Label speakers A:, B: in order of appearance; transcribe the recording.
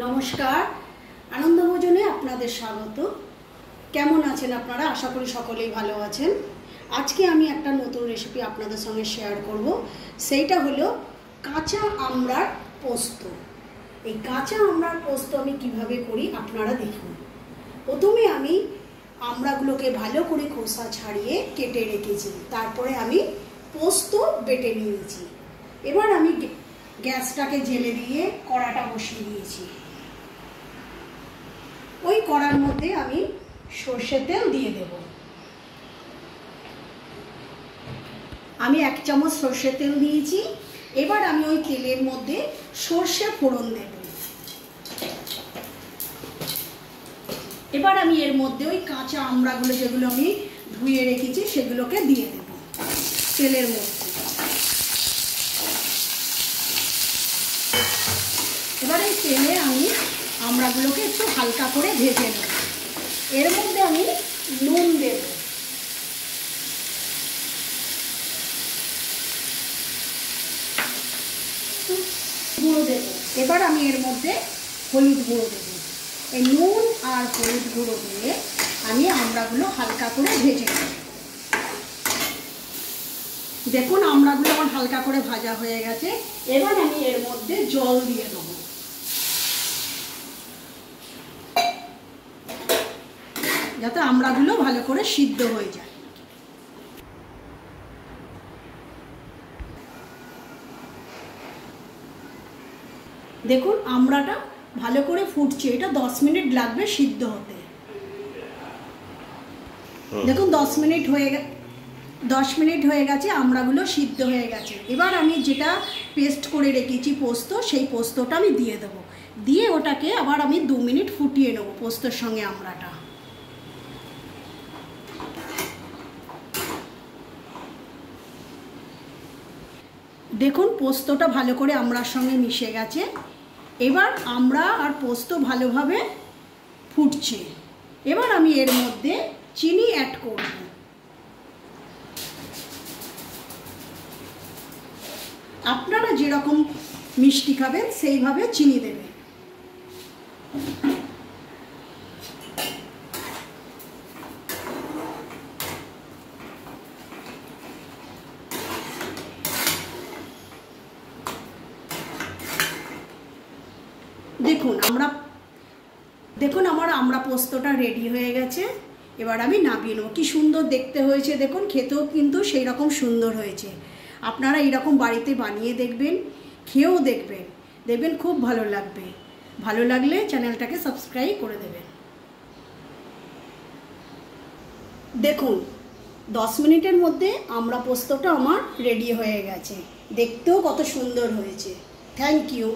A: নমস্কার, আনন্দ ভোজনে আপনাদের স্বাগত। কেমন আছেন আপনারা? আশা করি সকলেই ভালো আছেন। আজকে আমি একটা নতুন রেসিপি আপনাদের সঙ্গে শেয়ার করব। সেইটা হলো কাঁচা আমড়ার পোস্ত। এই কাঁচা আমড়ার পোস্ত আমি কিভাবে করি আপনারা দেখুন। প্রথমে আমি আমড়াগুলোকে ভালো করে খোসা ছাড়িয়ে কেটে রেখেছি, তারপরে আমি পোস্ত বেটে নিয়েছি। এবার আমি গ্যাসটাকে জেলে দিয়ে কড়াটা বসিয়ে দিয়েছি। ওই কড়ার মধ্যে আমি সর্ষের তেল দিয়ে দেব। আমি 1 চামচ সর্ষের তেল দিয়েছি। এবার আমি ওই তেলের মধ্যে সর্ষে ফোড়ন দেব। এবার আমি এর মধ্যে ওই কাঁচা আমড়াগুলো যেগুলো আমি ধুয়ে রেখেছি সেগুলোকে দিয়ে দেব তেলের মধ্যে। এবার এই তেলে আমি আমড়াগুলোকে একটু হালকা করে ভেজে নেব। এর মধ্যে আমি নুন দেব, গুঁড়ো দেব। এবার আমি এর মধ্যে হলুদ গুঁড়ো দেব। এই নুন আর হলুদ গুঁড়ো দিয়ে আমি আমড়াগুলো হালকা করে ভেজে নেব। দেখুন আমড়াগুলো আমার হালকা করে ভাজা হয়ে গেছে। এবার আমি এর মধ্যে জল দিয়ে দেব, যাতে আমড়াগুলো ভালো করে সিদ্ধ হয়ে যায়। দেখুন আমড়াটা ভালো করে ফুটছে। এটা 10 মিনিট লাগবে সিদ্ধ হতে। দেখুন 10 মিনিট হয়ে গেছে, আমড়াগুলো সিদ্ধ হয়ে গেছে। এবার আমি যেটা পেস্ট করে রেখেছি পোস্ত, সেই পোস্তটা আমি দিয়ে দেবো। দিয়ে ওটাকে আবার আমি 2 মিনিট ফুটিয়ে নেব পোস্তর সঙ্গে আমড়াটা। দেখুন পোস্তটা ভালো করে আমড়ার সঙ্গে মিশে গেছে। এবার আমড়া আর পোস্ত ভালোভাবে ফুটছে। এবার আমি এর মধ্যে চিনি অ্যাড করব। আপনারা যেরকম মিষ্টি খাবেন সেইভাবে চিনি দেবেন। দেখুন আমার আমড়া পোস্তটা রেডি হয়ে গেছে। এবার আমি নামিয়ে নেব। কি সুন্দর দেখতে হয়েছে দেখুন, খেতেও কিন্তু সেই রকম সুন্দর হয়েছে। আপনারা এইরকম বাড়িতে বানিয়ে দেখবেন, খেয়েও দেখবেন খুব ভালো লাগবে। ভালো লাগলে চ্যানেলটাকে সাবস্ক্রাইব করে দেবেন। দেখুন 10 মিনিটের মধ্যে আমড়া পোস্তটা আমার রেডি হয়ে গেছে। দেখতেও কত সুন্দর হয়েছে। Thank you.